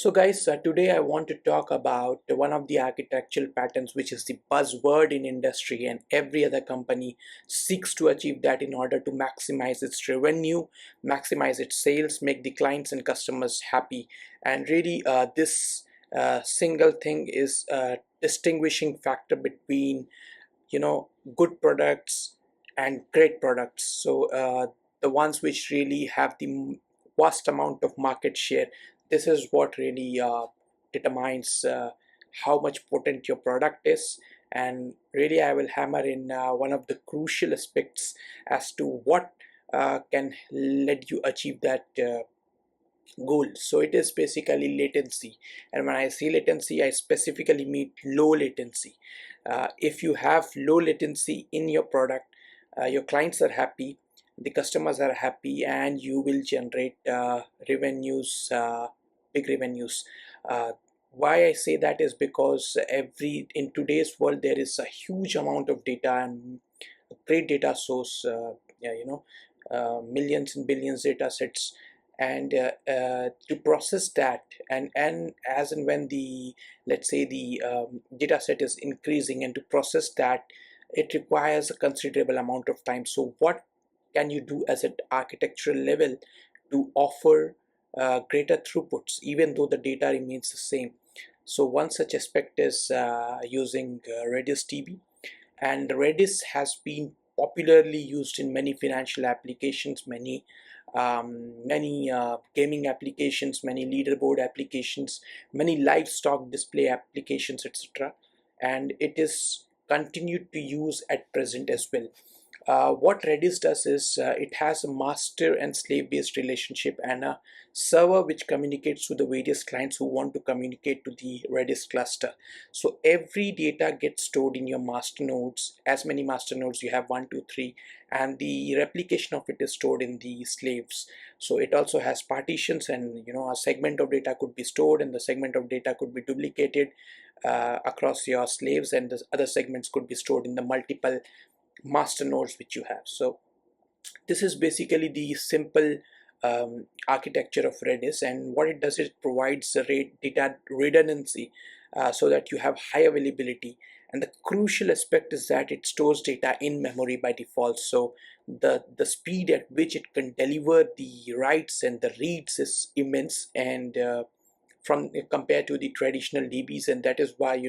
So guys, today I want to talk about one of the architectural patterns which is the buzzword in industry, and every other company seeks to achieve that in order to maximize its revenue, maximize its sales, make the clients and customers happy. And really this single thing is a distinguishing factor between good products and great products. So the ones which really have the vast amount of market share, this is what really determines how much potent your product is. And really I will hammer in one of the crucial aspects as to what can let you achieve that goal. So it is basically latency, and when I say latency, I specifically mean low latency. If you have low latency in your product, your clients are happy, the customers are happy, and you will generate revenues, big revenues. Why I say that is because in today's world there is a huge amount of data and a great data source. Millions and billions data sets, and to process that, and as and when the, let's say, the data set is increasing, and to process that, it requires a considerable amount of time. So what can you do as an architectural level to offer greater throughputs even though the data remains the same? So one such aspect is using Redis DB, and Redis has been popularly used in many financial applications, many gaming applications, many leaderboard applications, many livestock display applications, etc. And it is continued to use at present as well. What Redis does is it has a master and slave based relationship, and a server which communicates to the various clients who want to communicate to the Redis cluster. So every data gets stored in your master nodes. As many master nodes you have, 1 2 3, and the replication of it is stored in the slaves. So it also has partitions, and a segment of data could be stored, and the segment of data could be duplicated across your slaves, and the other segments could be stored in the multiple master nodes which you have. So this is basically the simple architecture of Redis, and what it does is it provides a data redundancy so that you have high availability. And the crucial aspect is that it stores data in memory by default. So the speed at which it can deliver the writes and the reads is immense, and from compared to the traditional DBs. And that is why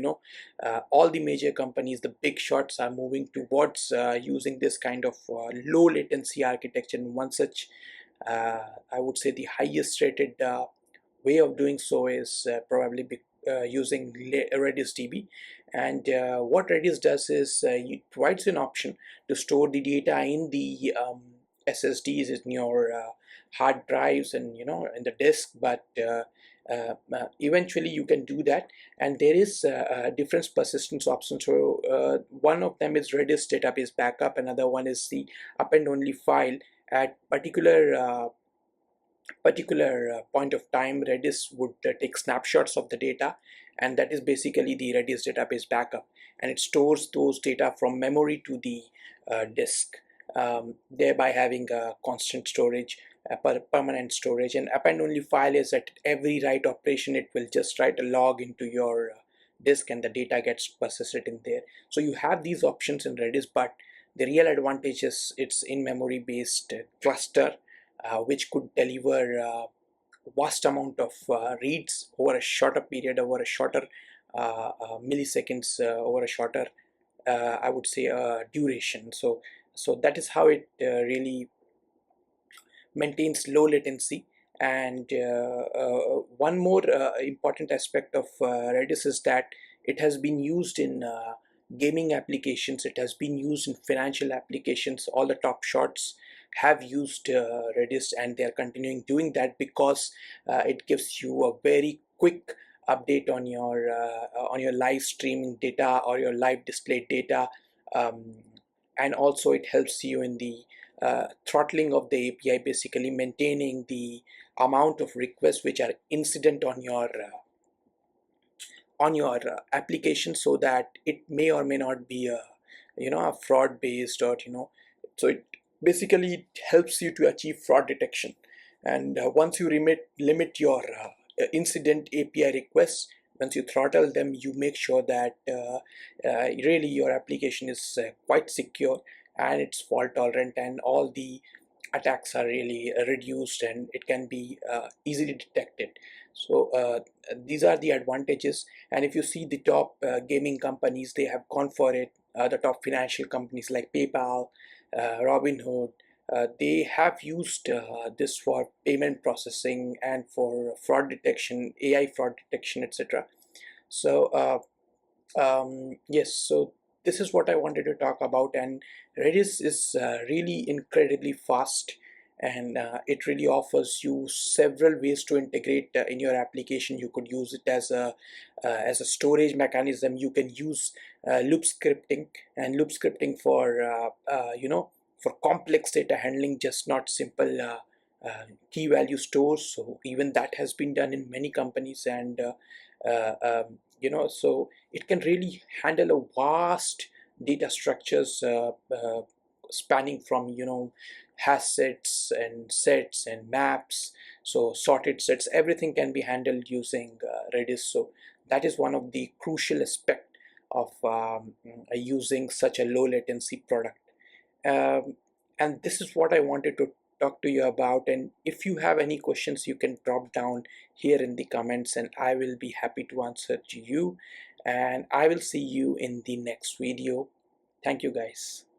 all the major companies, the big shots, are moving towards using this kind of low latency architecture. And one such I would say the highest rated way of doing so is probably using Redis DB. And what Redis does is it provides an option to store the data in the SSDs, in your hard drives, and in the disk, but eventually you can do that. And there is different persistence options. So one of them is Redis database backup, another one is the append only file. At particular point of time, Redis would take snapshots of the data, and that is basically the Redis database backup, and it stores those data from memory to the disk, thereby having a constant storage, permanent storage. And append only file is at every write operation, it will just write a log into your disk, and the data gets persisted in there. So you have these options in Redis, but the real advantage is it's in memory based cluster, which could deliver vast amount of reads over a shorter period, over a shorter milliseconds, over a shorter I would say duration. So that is how it really maintains low latency. And one more important aspect of Redis is that it has been used in gaming applications, it has been used in financial applications. All the top shots have used Redis, and they are continuing doing that because it gives you a very quick update on your live streaming data or your live display data. And also it helps you in the throttling of the API, basically maintaining the amount of requests which are incident on your application, so that it may or may not be a fraud based, or so it basically helps you to achieve fraud detection. And once you limit your incident API requests. Once you throttle them, you make sure that really your application is quite secure and it's fault tolerant, and all the attacks are really reduced and it can be easily detected. So these are the advantages. And if you see the top gaming companies, they have gone for it. The top financial companies like PayPal, Robinhood, they have used this for payment processing and for fraud detection, AI fraud detection, etc. So yes, so this is what I wanted to talk about. And Redis is really incredibly fast, and it really offers you several ways to integrate in your application. You could use it as a storage mechanism. You can use loop scripting, and loop scripting for for complex data handling, just not simple key value stores. So even that has been done in many companies. And so it can really handle a vast data structures spanning from hash sets and sets and maps. So sorted sets, everything can be handled using Redis. So that is one of the crucial aspect of using such a low latency product. um, and this is what I wanted to talk to you about. And if you have any questions, you can drop down here in the comments and I will be happy to answer to you. And I will see you in the next video. Thank you guys.